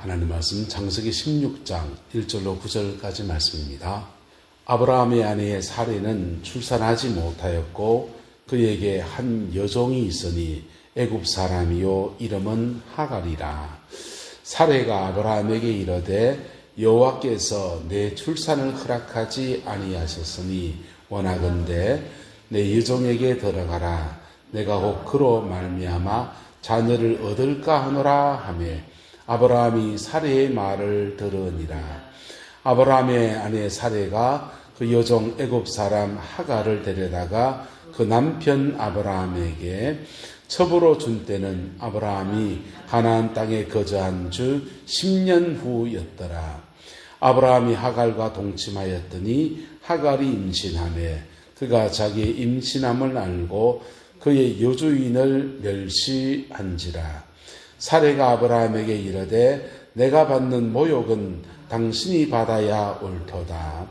하나님 말씀 창세기 16장 1절로 9절까지 말씀입니다. 아브라함의 아내 사레는 출산하지 못하였고 그에게 한 여종이 있으니 애굽 사람이요 이름은 하갈이라. 사레가 아브라함에게 이르되 여호와께서 내 출산을 허락하지 아니하셨으니 원하건대 내 여종에게 들어가라. 내가 혹 그로 말미암아 자녀를 얻을까 하노라 하며 아브라함이 사레의 말을 들으니라. 아브라함의 아내 사레가 그 여종 애굽 사람 하갈을 데려다가 그 남편 아브라함에게 첩으로 준 때는 아브라함이 가나안 땅에 거주한 주 10년 후였더라. 아브라함이 하갈과 동침하였더니 하갈이 임신하매 그가 자기의 임신함을 알고 그의 여주인을 멸시한지라. 사레가 아브라함에게 이르되 내가 받는 모욕은 당신이 받아야 옳도다.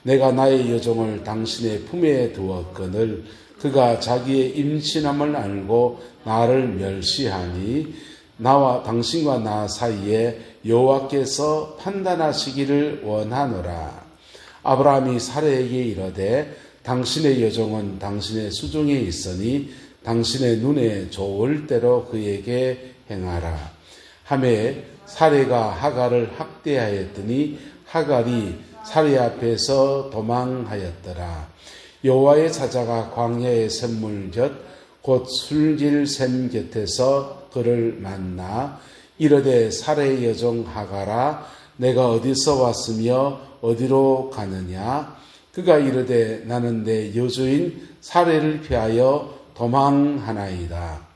내가 나의 여종을 당신의 품에 두었거늘 그가 자기의 임신함을 알고 나를 멸시하니 나와 당신과 나 사이에 여호와께서 판단하시기를 원하노라. 아브라함이 사레에게 이르되 당신의 여종은 당신의 수중에 있으니 당신의 눈에 좋을 대로 그에게 행하라. 하매 사레가 하갈을 학대하였더니 하갈이 사레 앞에서 도망하였더라. 여호와의 사자가 광야의 샘물 곁 곧 술질 샘 곁에서 그를 만나 이르되 사레의 여종 하갈아 내가 어디서 왔으며 어디로 가느냐. 그가 이르되 나는 내 여주인 사레를 피하여 도망하나이다.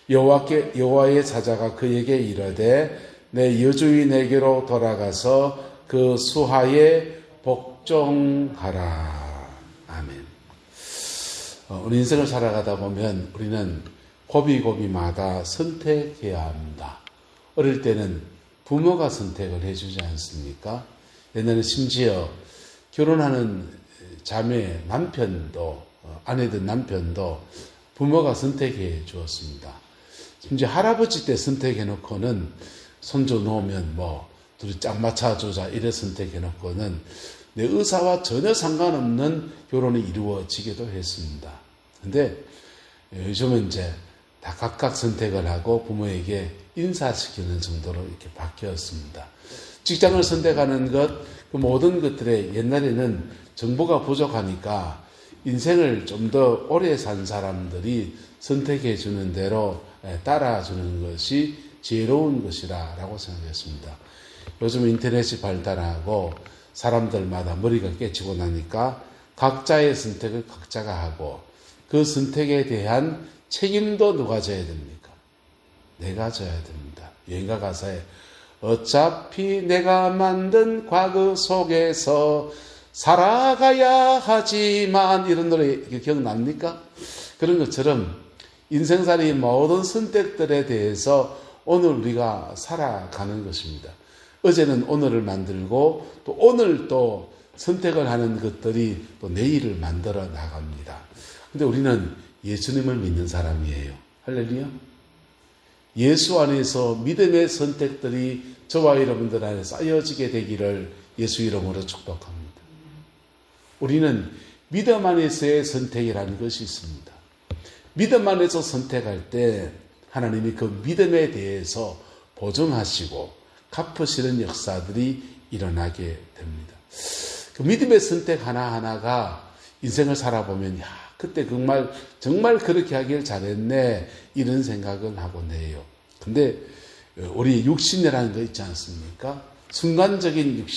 여호와의 사자가 그에게 이르되 내 여주인에게로 돌아가서 그 수하에 복종하라. 아멘. 우리 인생을 살아가다 보면 우리는 고비고비마다 선택해야 합니다. 어릴 때는 부모가 선택을 해주지 않습니까? 옛날에 심지어 결혼하는 자매 남편도 아내든 남편도 부모가 선택해 주었습니다. 심지어 할아버지 때 선택해 놓고는 손주 놓으면 둘이 짝 맞춰주자 이래 선택해 놓고는 내 의사와 전혀 상관없는 결혼이 이루어지기도 했습니다. 근데 요즘은 이제 다 각각 선택을 하고 부모에게 인사시키는 정도로 이렇게 바뀌었습니다. 직장을 선택하는 것, 그 모든 것들에 옛날에는 정보가 부족하니까 인생을 좀 더 오래 산 사람들이 선택해 주는 대로 따라주는 것이 지혜로운 것이라고 생각했습니다. 요즘 인터넷이 발달하고 사람들마다 머리가 깨지고 나니까 각자의 선택을 각자가 하고 그 선택에 대한 책임도 누가 져야 됩니까? 내가 져야 됩니다. 여행가 가사에 어차피 내가 만든 과거 속에서 살아가야 하지만 이런 노래 기억납니까? 그런 것처럼 인생살이 모든 선택들에 대해서 오늘 우리가 살아가는 것입니다. 어제는 오늘을 만들고 또 오늘 또 선택을 하는 것들이 또 내일을 만들어 나갑니다. 근데 우리는 예수님을 믿는 사람이에요. 할렐루야. 예수 안에서 믿음의 선택들이 저와 여러분들 안에 쌓여지게 되기를 예수 이름으로 축복합니다. 우리는 믿음 안에서의 선택이라는 것이 있습니다. 믿음 안에서 선택할 때 하나님이 그 믿음에 대해서 보증하시고 갚으시는 역사들이 일어나게 됩니다. 그 믿음의 선택 하나하나가 인생을 살아보면 그때 정말 그렇게 하길 잘했네 이런 생각을 하곤 해요. 근데 우리 육신이라는 거 있지 않습니까? 순간적인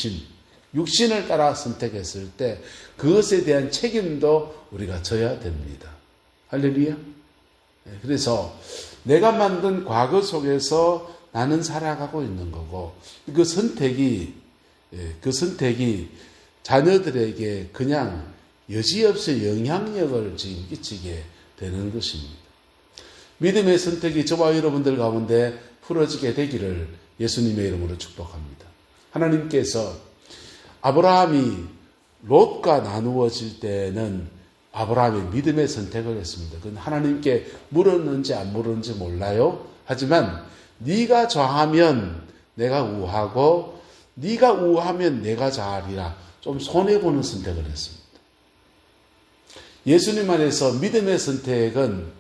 육신을 따라 선택했을 때 그것에 대한 책임도 우리가 져야 됩니다. 할렐루야. 그래서 내가 만든 과거 속에서 나는 살아가고 있는 거고 그 선택이 자녀들에게 그냥 여지없이 영향력을 지금 끼치게 되는 것입니다. 믿음의 선택이 저와 여러분들 가운데 풀어지게 되기를 예수님의 이름으로 축복합니다. 하나님께서 아브라함이 롯과 나누어질 때는 아브라함이 믿음의 선택을 했습니다. 그건 하나님께 물었는지 안 물었는지 몰라요. 하지만 네가 좌하면 내가 우하고 네가 우하면 내가 잘하리라. 좀 손해보는 선택을 했습니다. 예수님 안에서 믿음의 선택은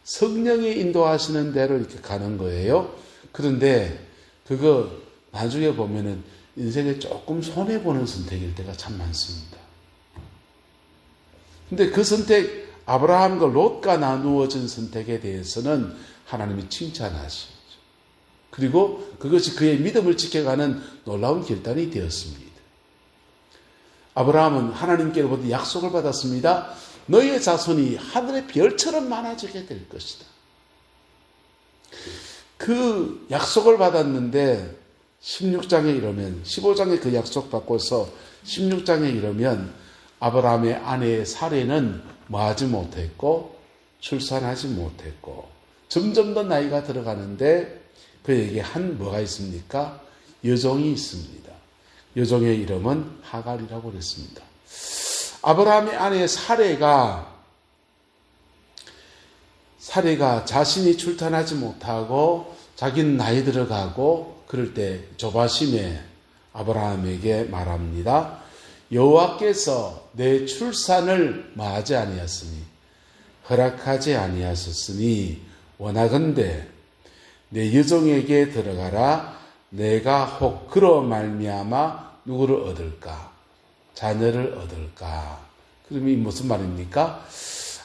성령이 인도하시는 대로 이렇게 가는 거예요. 그런데 그거 나중에 보면은 인생에 조금 손해보는 선택일 때가 참 많습니다. 근데 그 선택, 아브라함과 롯과 나누어진 선택에 대해서는 하나님이 칭찬하시죠. 그리고 그것이 그의 믿음을 지켜가는 놀라운 결단이 되었습니다. 아브라함은 하나님께로부터 약속을 받았습니다. 너희의 자손이 하늘의 별처럼 많아지게 될 것이다. 그 약속을 받았는데 16장에 이르면 15장에 그 약속 받고서 16장에 이르면 아브라함의 아내 사레는 뭐하지 못했고 출산하지 못했고 점점 더 나이가 들어가는데 그에게 뭐가 있습니까? 여종이 있습니다. 여종의 이름은 하갈이라고 그랬습니다. 아브라함의 아내 사레가 자신이 출산하지 못하고 자기는 나이 들어가고 그럴 때 조바심에 아브라함에게 말합니다. 여호와께서 내 출산을 뭐하지 아니하였으니 허락하지 아니하셨으니 원하건대 내 여종에게 들어가라. 내가 혹 그로 말미암아 누구를 얻을까? 자녀를 얻을까? 그럼 이 무슨 말입니까?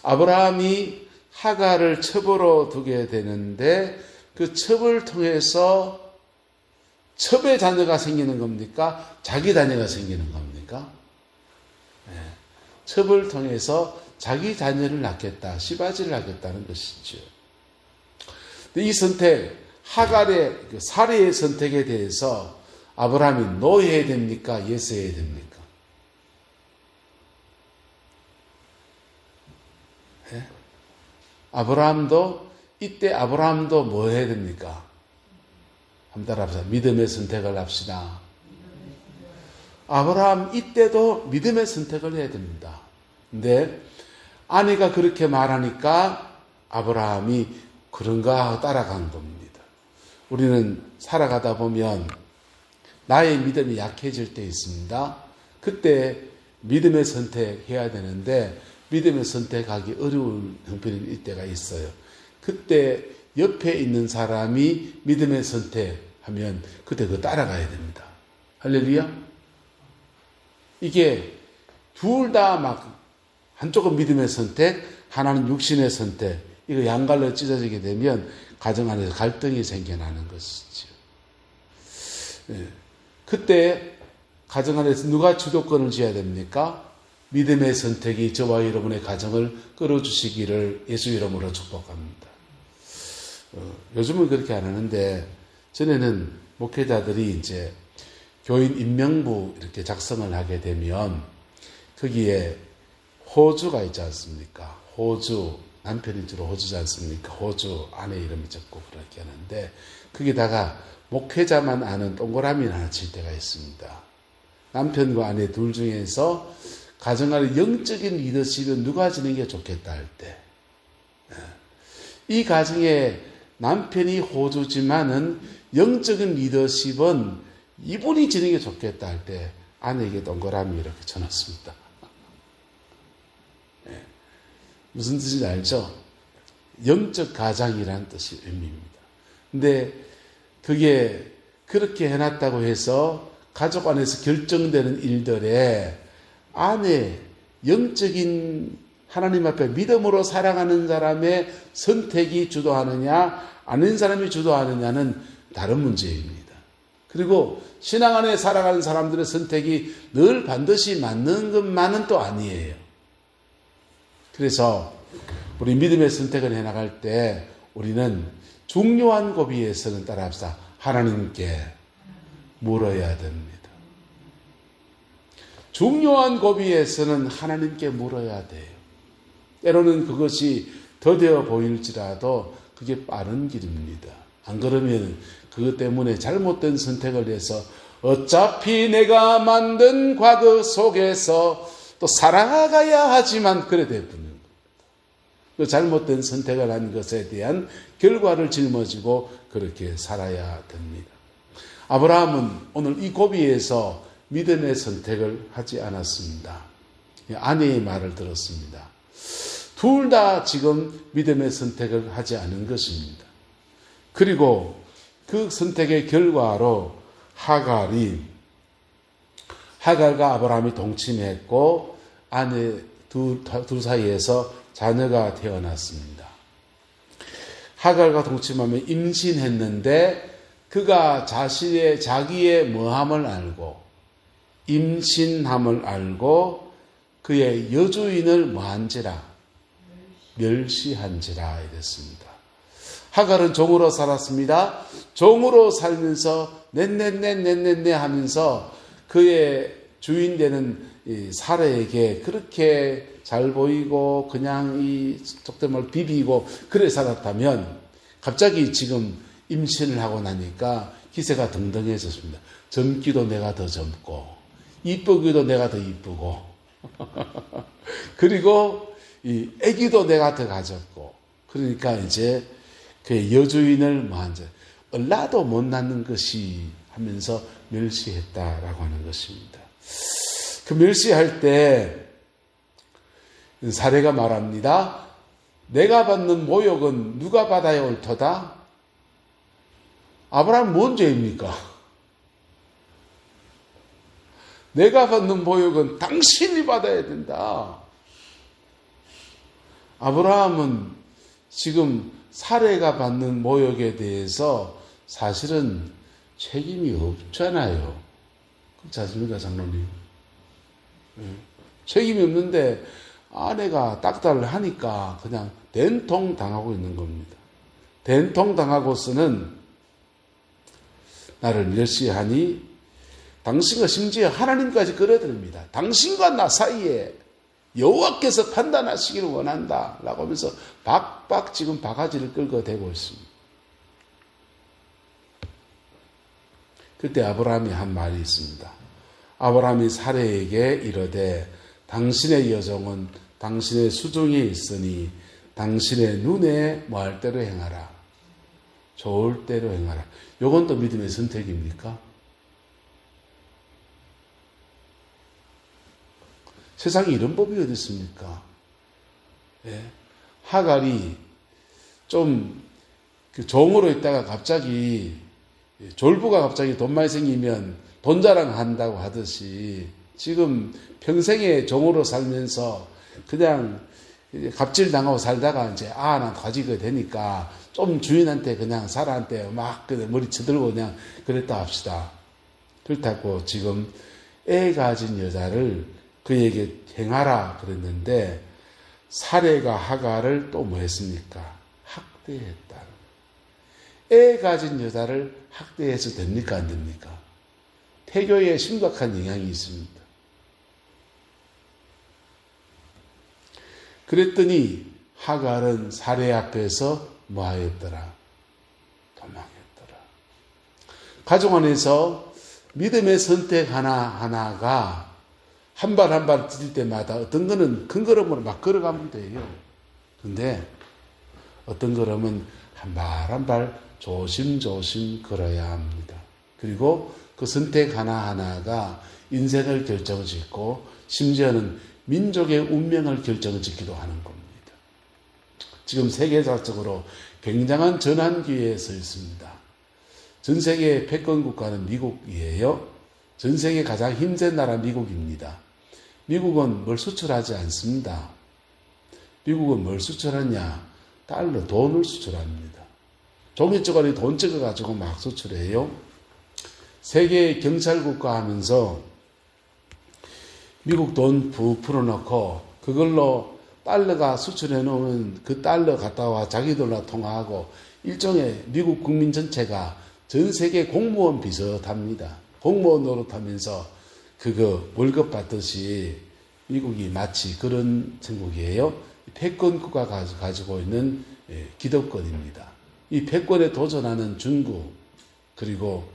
아브라함이 하갈을 첩으로 두게 되는데 그 첩을 통해서 첩의 자녀가 생기는 겁니까? 자기 자녀가 생기는 겁니까? 네. 첩을 통해서 자기 자녀를 낳겠다, 씨바지를 낳겠다는 것이죠. 이 선택, 하갈의 사례의 선택에 대해서 아브라함이 노해야 됩니까? 예스해야 됩니까? 네? 이때 아브라함도 뭐 해야 됩니까? 한번 따라합시다. 믿음의 선택을 합시다. 아브라함 이때도 믿음의 선택을 해야 됩니다. 근데 아내가 그렇게 말하니까 아브라함이 그런가 하고 따라간 겁니다. 우리는 살아가다 보면 나의 믿음이 약해질 때 있습니다. 그때 믿음의 선택해야 되는데 믿음의 선택하기 어려운 형편일 때가 있어요. 그때 옆에 있는 사람이 믿음의 선택하면 그때 그거 따라가야 됩니다. 할렐루야. 이게 둘 다 막 한쪽은 믿음의 선택, 하나는 육신의 선택. 이거 양갈로 찢어지게 되면 가정 안에서 갈등이 생겨나는 것이죠. 네. 그때 가정 안에서 누가 주도권을 쥐어야 됩니까? 믿음의 선택이 저와 여러분의 가정을 끌어주시기를 예수 이름으로 축복합니다. 요즘은 그렇게 안 하는데 전에는 목회자들이 이제 교인 임명부 이렇게 작성을 하게 되면 거기에 호주가 있지 않습니까? 호주, 남편이 주로 호주지 않습니까? 호주 아내 이름이 적고 그렇게 하는데 거기다가 목회자만 아는 동그라미를 하나 칠 때가 있습니다. 남편과 아내 둘 중에서 가정안에 영적인 리더십은 누가 지는 게 좋겠다 할 때, 이 가정에 남편이 호주지만은 영적인 리더십은 이분이 지는 게 좋겠다 할 때 아내에게 동그라미 이렇게 쳐놨습니다. 무슨 뜻인지 알죠? 영적 가장이라는 뜻이 의미입니다. 근데 그게 그렇게 해놨다고 해서 가족 안에서 결정되는 일들에 아내, 영적인 하나님 앞에 믿음으로 살아가는 사람의 선택이 주도하느냐, 아닌 사람이 주도하느냐는 다른 문제입니다. 그리고 신앙 안에 살아가는 사람들의 선택이 늘 반드시 맞는 것만은 또 아니에요. 그래서 우리 믿음의 선택을 해나갈 때 우리는 중요한 고비에서는 따라합시다. 하나님께 물어야 됩니다. 중요한 고비에서는 하나님께 물어야 돼요. 때로는 그것이 더뎌 보일지라도 그게 빠른 길입니다. 안 그러면 그것 때문에 잘못된 선택을 해서 어차피 내가 만든 과거 속에서 또 살아가야 하지만 그래 되는 겁니다. 그 잘못된 선택을 한 것에 대한 결과를 짊어지고 그렇게 살아야 됩니다. 아브라함은 오늘 이 고비에서 믿음의 선택을 하지 않았습니다. 아내의 말을 들었습니다. 둘 다 지금 믿음의 선택을 하지 않은 것입니다. 그리고 그 선택의 결과로 하갈과 아브라함이 동침했고 아내 둘 사이에서 자녀가 태어났습니다. 하갈과 동침하며 임신했는데 그가 자기의 뭐함을 알고 임신함을 알고 그의 여주인을 뭐한지라 멸시한지라 이랬습니다. 하갈은 종으로 살았습니다. 종으로 살면서 넷넷넷 하면서 그의 주인 되는 사라에게 그렇게 잘 보이고 그냥 이 속된 비비고 그래 살았다면 갑자기 지금 임신을 하고 나니까 기세가 등등해졌습니다. 젊기도 내가 더 젊고 이쁘기도 내가 더 이쁘고 그리고 이 아기도 내가 더 가졌고 그러니까 이제 그의 여주인을 뭐한지 얼라도 못 낳는 것이 하면서 멸시했다라고 하는 것입니다. 그 멸시할 때 사례가 말합니다. 내가 받는 모욕은 누가 받아야 옳도다? 아브라함 뭔 죄입니까? 내가 받는 모욕은 당신이 받아야 된다. 아브라함은 지금 사례가 받는 모욕에 대해서 사실은 책임이 없잖아요. 그렇지 않습니까, 장로님? 책임이 없는데 아내가 딱달을 하니까 그냥 된통 당하고 있는 겁니다. 된통 당하고서는 나를 멸시하니 당신과 심지어 하나님까지 끌어들입니다. 당신과 나 사이에 여호와께서 판단하시기를 원한다 라고 하면서 박박 지금 바가지를 끌고 대고 있습니다. 그때 아브라함이 한 말이 있습니다. 아브라함이 사레에게 이르되 당신의 여종은 당신의 수중에 있으니 당신의 눈에 뭐할 대로 행하라. 좋을 대로 행하라. 요건 또 믿음의 선택입니까? 세상에 이런 법이 어디 있습니까? 예? 하갈이 좀 종으로 있다가 갑자기 졸부가 갑자기 돈 많이 생기면 돈 자랑한다고 하듯이 지금 평생에 종으로 살면서 그냥 갑질당하고 살다가 이제 나 가지게 되니까 좀 주인한테 그냥 사라한테 막 머리 쳐들고 그냥 그랬다 합시다. 그렇다고 지금 애 가진 여자를 그에게 행하라 그랬는데 사례가 하갈을 또 뭐 했습니까? 학대했다. 애 가진 여자를 학대해서 됩니까? 안 됩니까? 태교에 심각한 영향이 있습니다. 그랬더니 하갈은 사례 앞에서 뭐 하였더라? 도망했더라. 가정 안에서 믿음의 선택 하나하나가 한 발 한 발 디딜 때마다 어떤 거는 큰 걸음으로 막 걸어가면 돼요. 근데 어떤 걸음은 한 발 한 발 조심조심 걸어야 합니다. 그리고 그 선택 하나하나가 인생을 결정짓고 심지어는 민족의 운명을 결정짓기도 하는 겁니다. 지금 세계사적으로 굉장한 전환기회에 서 있습니다. 전 세계의 패권 국가는 미국이에요. 전 세계 가장 힘센 나라 미국입니다. 미국은 뭘 수출하지 않습니다. 미국은 뭘 수출하냐? 달러, 돈을 수출합니다. 종이 쪼가리 돈 찍어가지고 막 수출해요. 세계 경찰국가 하면서 미국 돈 푹 풀어놓고 그걸로 달러가 수출해 놓은 그 달러 갖다 와 자기들로 통화하고 일종의 미국 국민 전체가 전 세계 공무원 비슷합니다. 공무원 노릇하면서 그거 월급 받듯이 미국이 마치 그런 천국이에요. 패권 국가가 가지고 있는 기득권입니다. 이 패권에 도전하는 중국 그리고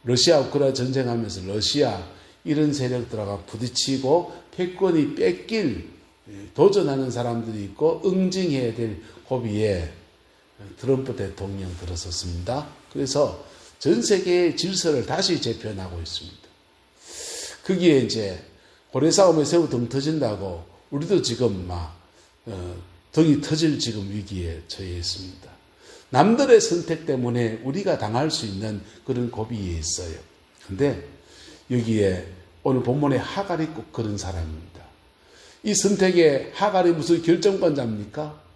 러시아 우크라이나 전쟁하면서 러시아 이런 세력들과 부딪히고 패권이 뺏길 도전하는 사람들이 있고 응징해야 될 고비에 트럼프 대통령 들어섰습니다. 그래서 전 세계의 질서를 다시 재편하고 있습니다. 거기에 이제 고래 싸움에 새우 등 터진다고 우리도 지금 등이 터질 지금 위기에 처해 있습니다. 남들의 선택 때문에 우리가 당할 수 있는 그런 고비에 있어요. 근데 여기에 오늘 본문에 하갈이 꼭 그런 사람입니다. 이 선택에 하갈이 무슨 결정권자입니까?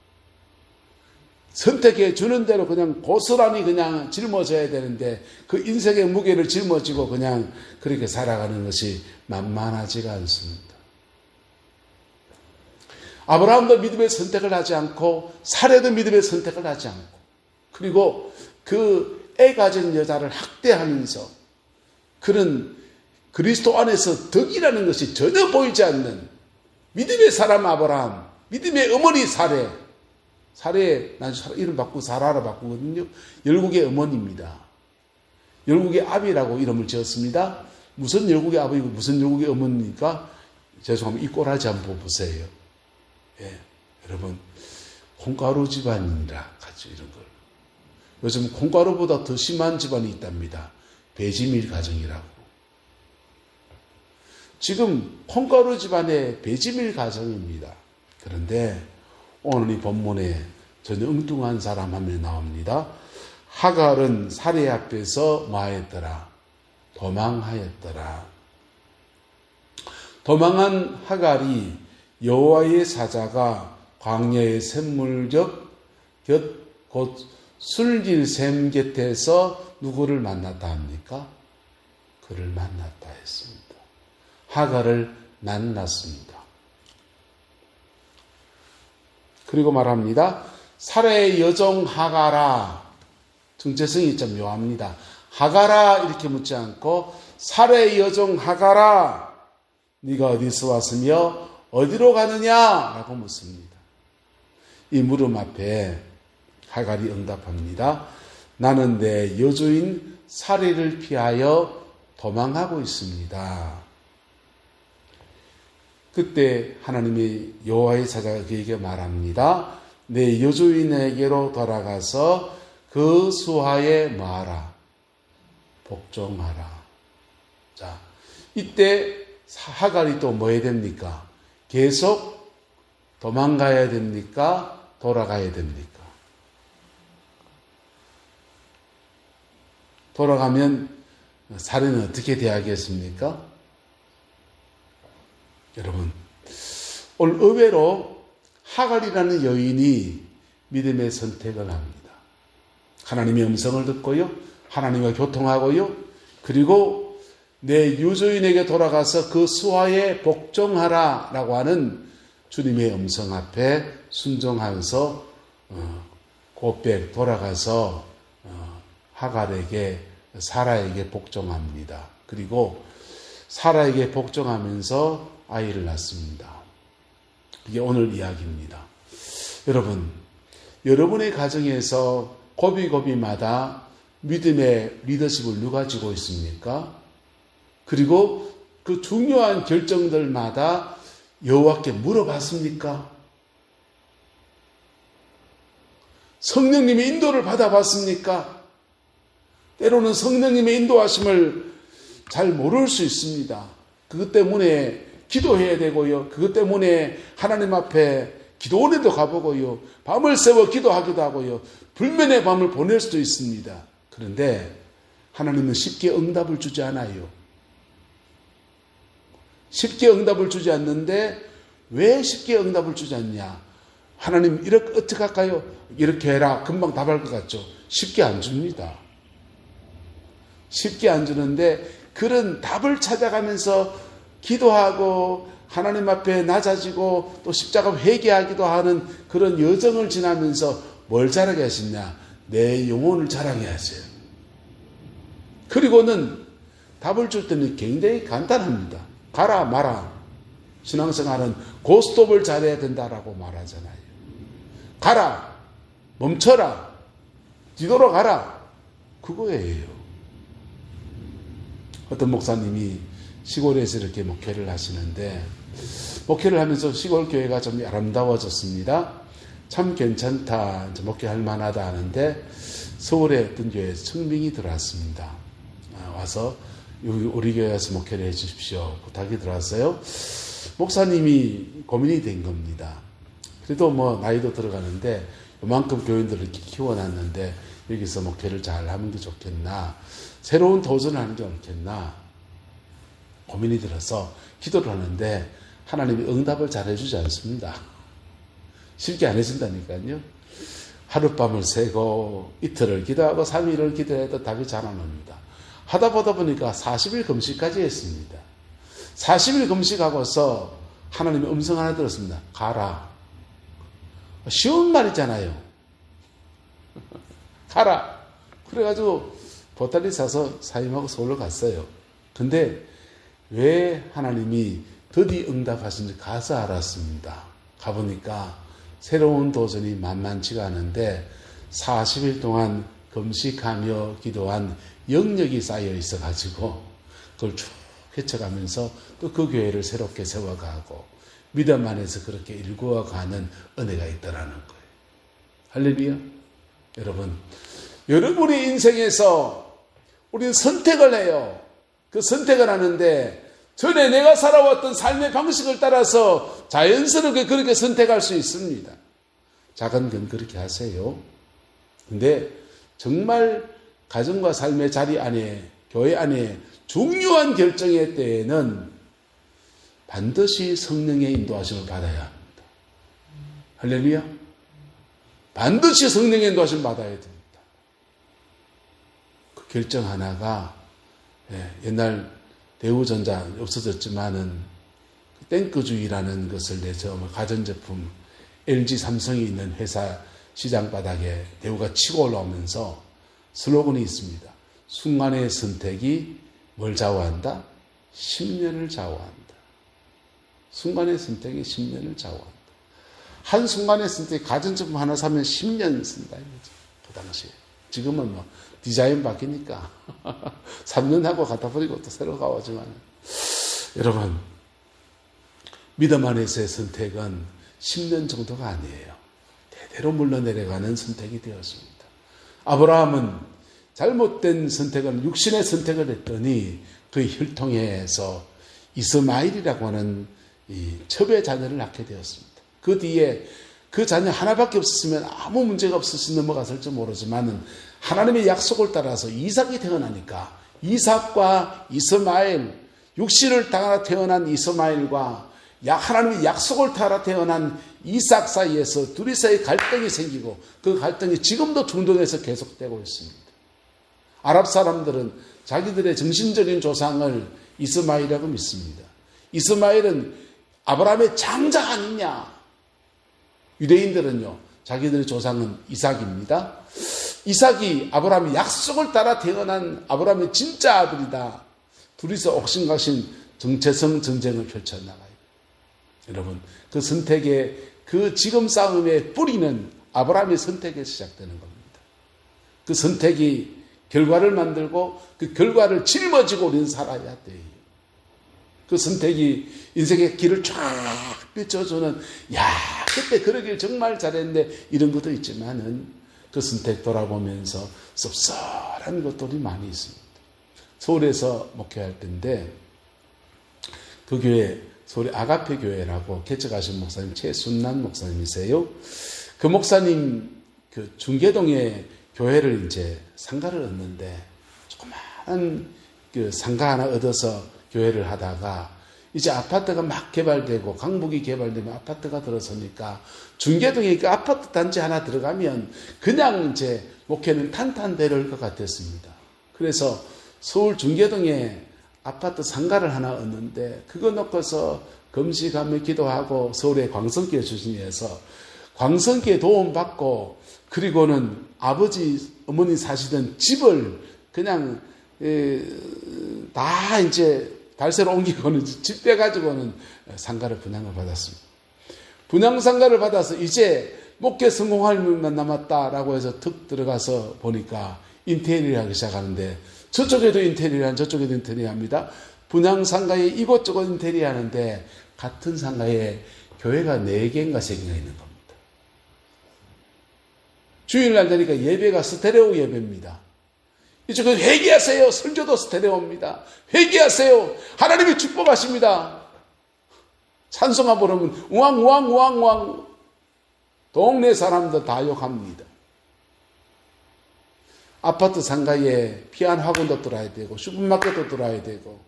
선택해 주는 대로 그냥 고스란히 그냥 짊어져야 되는데 그 인생의 무게를 짊어지고 그냥 그렇게 살아가는 것이 만만하지가 않습니다. 아브라함도 믿음의 선택을 하지 않고 사례도 믿음의 선택을 하지 않고 그리고 그 애 가진 여자를 학대하면서 그런 그리스도 안에서 덕이라는 것이 전혀 보이지 않는 믿음의 사람 아브라함, 믿음의 어머니 사례, 난 이름 바꾸고 사라로 바꾸거든요. 열국의 어머니입니다. 열국의 아비라고 이름을 지었습니다. 무슨 열국의 아버지고 무슨 열국의 어머니니까 죄송합니다. 이 꼬라지 한번 보세요. 예, 여러분 콩가루 집안이라 같이 이런 걸. 요즘 콩가루보다 더 심한 집안이 있답니다. 배지밀 가정이라고. 지금 콩가루 집안의 배지밀 가정입니다. 그런데 오늘 이 본문에 전혀 엉뚱한 사람 한 명 나옵니다. 하갈은 사례 앞에서 뭐하였더라? 도망하였더라. 도망한 하갈이 여호와의 사자가 광야의 샘물 곁 곧 술길샘 곁에서 누구를 만났다 합니까? 그를 만났다 했습니다. 하갈을 만났습니다. 그리고 말합니다. 사라의 여종 하갈아. 정체성이 좀 묘합니다. 하갈아 이렇게 묻지 않고 사라의 여종 하갈아 네가 어디서 왔으며 어디로 가느냐라고 묻습니다. 이 물음 앞에 하갈이 응답합니다. 나는 내 여주인 사례를 피하여 도망하고 있습니다. 그때 하나님의 여호와의 사자가 그에게 말합니다. 내 여주인에게로 돌아가서 그 수하에 뭐하라? 복종하라. 자, 이때 하갈이 또 뭐 해야 됩니까? 계속 도망가야 됩니까? 돌아가야 됩니까? 돌아가면 사례는 어떻게 돼야겠습니까? 여러분, 오늘 의외로 하갈이라는 여인이 믿음의 선택을 합니다. 하나님의 음성을 듣고요. 하나님과 교통하고요. 그리고 내 유조인에게 돌아가서 그 수하에 복종하라 라고 하는 주님의 음성 앞에 순종하면서 곧백 돌아가서 하갈에게 사라에게 복종합니다. 그리고 사라에게 복종하면서 아이를 낳습니다. 이게 오늘 이야기입니다. 여러분, 여러분의 가정에서 고비고비마다 믿음의 리더십을 누가 지고 있습니까? 그리고 그 중요한 결정들마다 여호와께 물어봤습니까? 성령님의 인도를 받아봤습니까? 때로는 성령님의 인도하심을 잘 모를 수 있습니다. 그것 때문에 기도해야 되고요. 그것 때문에 하나님 앞에 기도원에도 가보고요. 밤을 새워 기도하기도 하고요. 불면의 밤을 보낼 수도 있습니다. 그런데 하나님은 쉽게 응답을 주지 않아요. 쉽게 응답을 주지 않는데 왜 쉽게 응답을 주지 않냐? 하나님 이렇게 어떻게 할까요? 이렇게 해라. 금방 답할 것 같죠? 쉽게 안 줍니다. 쉽게 안 주는데 그런 답을 찾아가면서 기도하고 하나님 앞에 낮아지고 또 십자가 회개하기도 하는 그런 여정을 지나면서 뭘 자라게 하시냐? 내 영혼을 자라게 하세요. 그리고는 답을 줄 때는 굉장히 간단합니다. 가라 마라. 신앙생활은 고스톱을 잘해야 된다라고 말하잖아요. 가라. 멈춰라. 뒤돌아가라. 그거예요. 어떤 목사님이 시골에서 이렇게 목회를 하시는데 목회를 하면서 시골 교회가 좀 아름다워졌습니다. 참 괜찮다. 이제 목회할 만하다 하는데 서울의 어떤 교회에 청빙이 들어왔습니다. 와서 우리 교회 와서 목회를 해 주십시오. 부탁이 들어왔어요. 목사님이 고민이 된 겁니다. 그래도 뭐 나이도 들어가는데 요만큼 교인들을 이렇게 키워놨는데 여기서 목회를 잘 하는 게 좋겠나, 새로운 도전을 하는 게 좋겠나 고민이 들어서 기도를 하는데 하나님이 응답을 잘 해주지 않습니다. 쉽게 안 해준다니까요. 하룻밤을 새고 이틀을 기도하고 3일을 기도해도 답이 잘 안 옵니다. 하다 보다 보니까 40일 금식까지 했습니다. 40일 금식하고서 하나님의 음성 하나 들었습니다. 가라. 쉬운 말이잖아요. 가라. 그래가지고 보따리 싸서 사임하고 서울로 갔어요. 근데 왜 하나님이 더디 응답하신지 가서 알았습니다. 가보니까 새로운 도전이 만만치가 않은데 40일 동안 금식하며 기도한 영역이 쌓여 있어가지고 그걸 쭉 헤쳐가면서 또 그 교회를 새롭게 세워가고 믿음 안에서 그렇게 일구어가는 은혜가 있다라는 거예요. 할렐루야. 여러분, 여러분의 인생에서 우리는 선택을 해요. 그 선택을 하는데 전에 내가 살아왔던 삶의 방식을 따라서 자연스럽게 그렇게 선택할 수 있습니다. 작은 건 그렇게 하세요. 근데 정말 가정과 삶의 자리 안에, 교회 안에 중요한 결정의 때에는 반드시 성령의 인도하심을 받아야 합니다. 할렐루야. 반드시 성령의 인도하심을 받아야 됩니다. 그 결정 하나가 옛날 대우전자 없어졌지만은 탱크주의라는 것을 내서 가전제품 LG 삼성이 있는 회사 시장 바닥에 대우가 치고 올라오면서 슬로건이 있습니다. 순간의 선택이 뭘 좌우한다? 10년을 좌우한다. 순간의 선택이 10년을 좌우한다. 한순간의 선택이 가전제품 하나 사면 10년 쓴다 이거죠. 그 당시에. 지금은 뭐 디자인 바뀌니까 3년 하고 갖다 버리고 또 새로 가오지만 여러분, 믿음 안에서의 선택은 10년 정도가 아니에요. 대대로 물러내려가는 선택이 되었습니다. 아브라함은 잘못된 선택을, 육신의 선택을 했더니 그 혈통에서 이스마엘이라고 하는 이 첩의 자녀를 낳게 되었습니다. 그 뒤에 그 자녀 하나밖에 없었으면 아무 문제가 없었을 넘어갔을지 모르지만 하나님의 약속을 따라서 이삭이 태어나니까 이삭과 이스마엘, 육신을 따라 태어난 이스마엘과 하나님의 약속을 따라 태어난 이삭 사이에서 둘이 사이에 갈등이 생기고 그 갈등이 지금도 중동에서 계속되고 있습니다. 아랍 사람들은 자기들의 정신적인 조상을 이스마엘이라고 믿습니다. 이스마엘은 아브라함의 장자 아니냐. 유대인들은요, 자기들의 조상은 이삭입니다. 이삭이 아브라함의 약속을 따라 태어난 아브라함의 진짜 아들이다. 둘이서 옥신각신 정체성 전쟁을 펼쳐나가요. 여러분, 그 선택의, 그 지금 싸움의 뿌리는 아브라함의 선택에 시작되는 겁니다. 그 선택이 결과를 만들고 그 결과를 짊어지고 우리는 살아야 돼요. 그 선택이 인생의 길을 쫙 비춰주는, 그때 그러길 정말 잘했는데 이런 것도 있지만은 그 선택 돌아보면서 씁쓸한 것들이 많이 있습니다. 서울에서 목회할 때인데 그 교회, 서울의 아가페 교회라고 개척하신 목사님 최순남 목사님이세요. 그 목사님 그 중계동에 교회를 이제 상가를 얻는데 조그마한 그 상가 하나 얻어서 교회를 하다가 이제 아파트가 막 개발되고 강북이 개발되면 아파트가 들어서니까 중계동에 그 아파트 단지 하나 들어가면 그냥 이제 목회는 탄탄대로일 것 같았습니다. 그래서 서울 중계동에 아파트 상가를 하나 얻는데 그거 놓고서 금식하며 기도하고 서울의 광성교회 출신이어서 광성교회 도움받고 그리고는 아버지 어머니 사시던 집을 그냥 다 이제 달세로 옮기고는 집 빼가지고는 상가를 분양을 받았습니다. 분양 상가를 받아서 이제 목회 성공할 일만 남았다라고 해서 툭 들어가서 보니까 인테리어를 하기 시작하는데 저쪽에도 인테리어, 저쪽에도 인테리어 합니다. 분양 상가에 이곳저곳 인테리어 하는데 같은 상가에 교회가 4개인가 3개가 있는 겁니다. 주일날 되니까 예배가 스테레오 예배입니다. 이제 그 회개하세요. 설교도 스테레오입니다. 회개하세요. 하나님이 축복하십니다. 찬송가 부르면 우왕우왕우왕우왕 동네 사람들 다 욕합니다. 아파트 상가에 피아노 학원도 들어야 되고 슈퍼마켓도 들어야 되고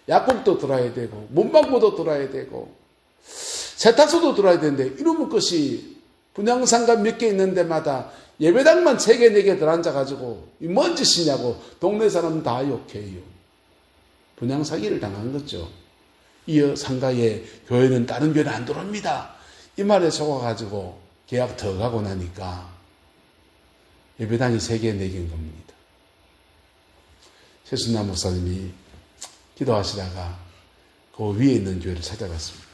약국도 들어야 되고 문방구도 들어야 되고 세탁소도 들어야 되는데 이러면 것이 분양상가 몇 개 있는 데마다 예배당만 3개 4개 들어앉아가지고 뭔 짓이냐고 동네 사람 다 욕해요. 분양 사기를 당한 거죠. 이 상가에 교회는 다른 교회는 안 들어옵니다. 이 말에 속아가지고 계약 더 가고 나니까 예배당이 3개 4개인 겁니다. 최순남 목사님이 기도하시다가 그 위에 있는 교회를 찾아갔습니다.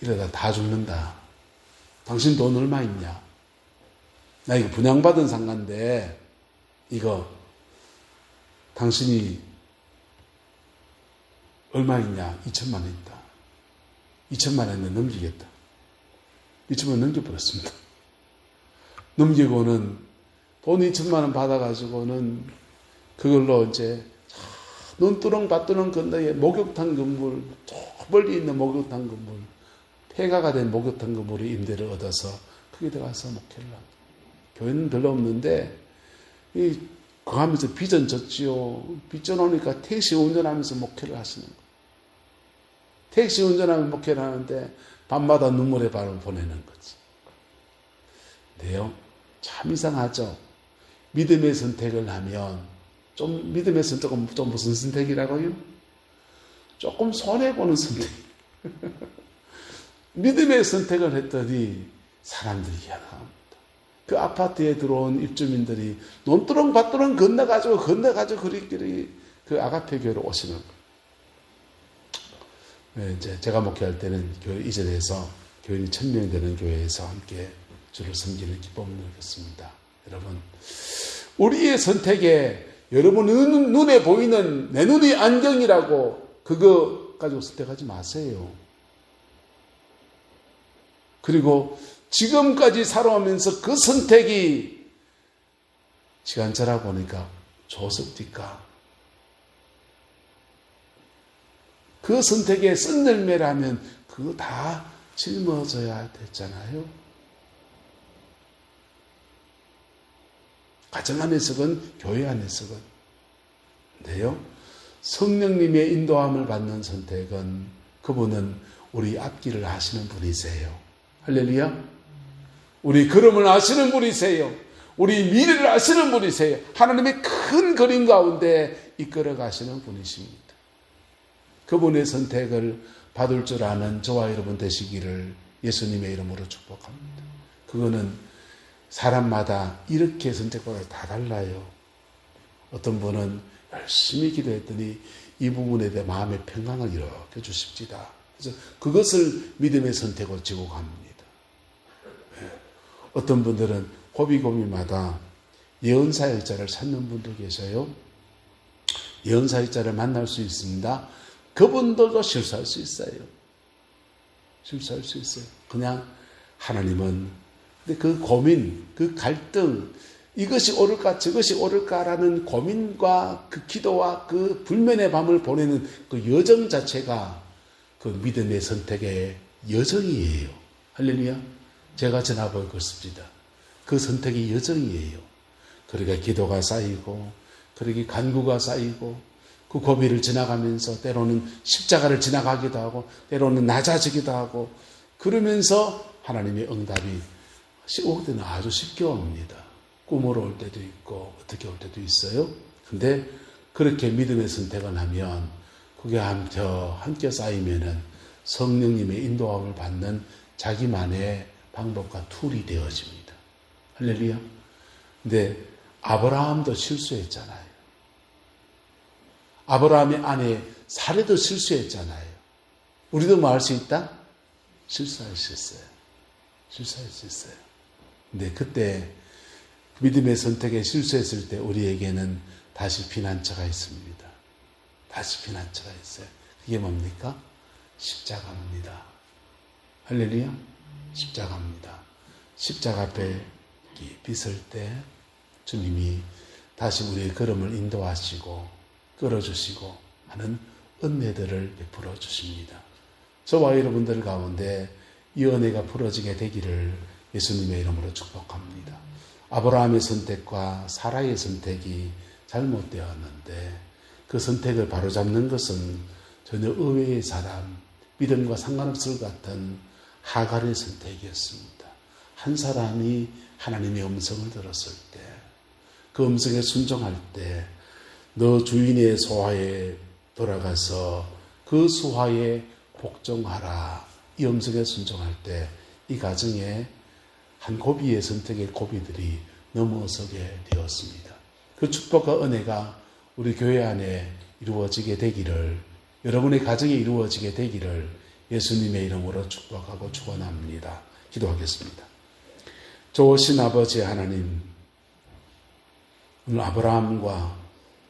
이러다 다 죽는다. 당신 돈 얼마 있냐? 나 이거 분양받은 상가인데 이거 당신이 얼마 있냐? 2천만 원 있다. 2천만 원은 넘기겠다. 2천만 원 넘겨버렸습니다. 넘기고는 돈 2천만 원 받아가지고는 그걸로 이제 눈두렁 밭두렁 건너에 목욕탕 건물, 저 멀리 있는 목욕탕 건물, 폐가가 된 목욕탕 건물의 임대를 얻어서 거기 들어가서 목회를 합니다. 교회는 별로 없는데 그거 하면서 빚은 졌지요. 빚져 놓으니까 택시 운전하면서 목회를 하시는 거예요. 택시 운전하면서 목회를 하는데 밤마다 눈물의 바람을 보내는 거지. 근데요, 참 이상하죠. 믿음의 선택을 하면 좀 믿음의 선택은 좀 무슨 선택이라고요? 조금 손해보는 선택. 믿음의 선택을 했더니 사람들이 희한합니다. 그 아파트에 들어온 입주민들이 논두렁 밭두렁 건너가지고 그리끼리 그 아가페 교회로 오시는 거예요. 이제 제가 목회할 때는 교회 이전해서 교인이 1000명이 되는 교회에서 함께 주를 섬기는 기쁨을 느꼈습니다. 여러분, 우리의 선택에 여러분 눈에 보이는 내 눈이 안경이라고 그거 가지고 선택하지 마세요. 그리고 지금까지 살아오면서 그 선택이 시간 지나보니까 좋습니까? 그 선택에 쓴 열매라면 그거 다 짊어져야 됐잖아요. 가정 안에서건 교회 안에서건. 근데요, 성령님의 인도함을 받는 선택은 그분은 우리 앞길을 아시는 분이세요. 할렐루야. 우리 걸음을 아시는 분이세요. 우리 미래를 아시는 분이세요. 하나님의 큰 그림 가운데 이끌어 가시는 분이십니다. 그분의 선택을 받을 줄 아는 저와 여러분 되시기를 예수님의 이름으로 축복합니다. 그거는 사람마다 이렇게 선택받아 다 달라요. 어떤 분은 열심히 기도했더니 이 부분에 대해 마음의 평강을 이렇게 주십니다. 그래서 그것을 믿음의 선택으로 지고 갑니다. 어떤 분들은 고비고비마다 예언사역자를 찾는 분도 계셔요. 예언사역자를 만날 수 있습니다. 그분들도 실수할 수 있어요. 실수할 수 있어요. 그냥 하나님은 근데 그 고민, 그 갈등, 이것이 옳을까 저것이 옳을까라는 고민과 그 기도와 그 불면의 밤을 보내는 그 여정 자체가 그 믿음의 선택의 여정이에요. 할렐루야. 제가 전화번호 걸습니다. 그 선택이 여정이에요. 그러니까 기도가 쌓이고 그러기 간구가 쌓이고 그 고비를 지나가면서 때로는 십자가를 지나가기도 하고 때로는 낮아지기도 하고 그러면서 하나님의 응답이 올 때는 아주 쉽게 옵니다. 꿈으로 올 때도 있고 어떻게 올 때도 있어요. 근데 그렇게 믿음의 선택을 하면 그게 함께 쌓이면은 성령님의 인도함을 받는 자기만의 방법과 툴이 되어집니다. 할렐루야. 근데 아브라함도 실수했잖아요. 아브라함의 아내 사례도 실수했잖아요. 우리도 뭐 할 수 있다? 실수할 수 있어요. 실수할 수 있어요. 근데 그때 믿음의 선택에 실수했을 때 우리에게는 다시 피난처가 있습니다. 다시 피난처가 있어요. 그게 뭡니까? 십자가입니다. 할렐루야. 십자가입니다. 십자가 앞에 걷기, 빗을 때 주님이 다시 우리의 걸음을 인도하시고 끌어주시고 하는 은혜들을 베풀어 주십니다. 저와 여러분들 가운데 이 은혜가 풀어지게 되기를 예수님의 이름으로 축복합니다. 아브라함의 선택과 사라의 선택이 잘못되었는데 그 선택을 바로잡는 것은 전혀 의외의 사람, 믿음과 상관없을 것 같은 하갈의 선택이었습니다. 한 사람이 하나님의 음성을 들었을 때, 그 음성에 순종할 때, 너 주인의 소화에 돌아가서 그 소화에 복종하라. 이 음성에 순종할 때, 이 가정에 한 고비의 선택의 고비들이 넘어서게 되었습니다. 그 축복과 은혜가 우리 교회 안에 이루어지게 되기를, 여러분의 가정에 이루어지게 되기를 예수님의 이름으로 축복하고 축원합니다. 기도하겠습니다. 좋으신 아버지 하나님, 오늘 아브라함과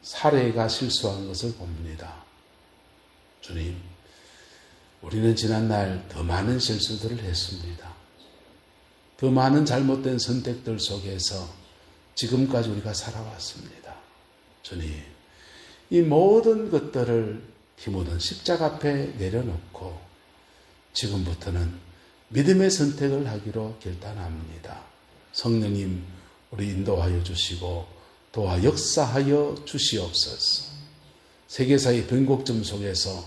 사레가 실수한 것을 봅니다. 주님, 우리는 지난날 더 많은 실수들을 했습니다. 더 많은 잘못된 선택들 속에서 지금까지 우리가 살아왔습니다. 주님, 이 모든 것들을 힘없는 십자가 앞에 내려놓고 지금부터는 믿음의 선택을 하기로 결단합니다. 성령님, 우리 인도하여 주시고 도와 역사하여 주시옵소서. 세계사의 변곡점 속에서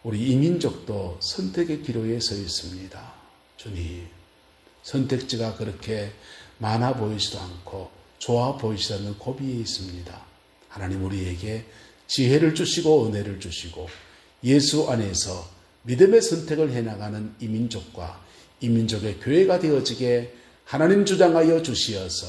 우리 이민족도 선택의 기로에 서 있습니다. 주님, 선택지가 그렇게 많아 보이지도 않고 좋아 보이지도 않는 고비에 있습니다. 하나님, 우리에게 지혜를 주시고 은혜를 주시고 예수 안에서 믿음의 선택을 해나가는 이민족과 이민족의 교회가 되어지게 하나님 주장하여 주시어서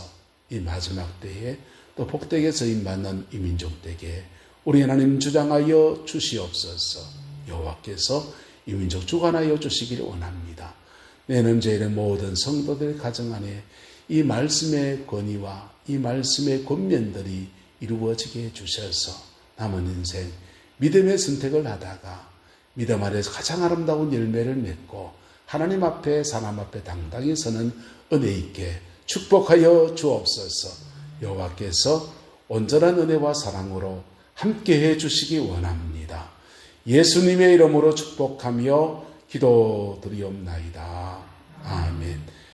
이 마지막 때에 또 복되게 쓰임받는 이민족에게 우리 하나님 주장하여 주시옵소서. 여호와께서 이민족 주관하여 주시기를 원합니다. 내는 저희는 모든 성도들 가정 안에 이 말씀의 권위와 이 말씀의 권면들이 이루어지게 해주셔서 남은 인생 믿음의 선택을 하다가 믿음 아래서 가장 아름다운 열매를 맺고 하나님 앞에 사람 앞에 당당히 서는 은혜 있게 축복하여 주옵소서. 여호와께서 온전한 은혜와 사랑으로 함께해 주시기 원합니다. 예수님의 이름으로 축복하며 기도드리옵나이다. 아멘.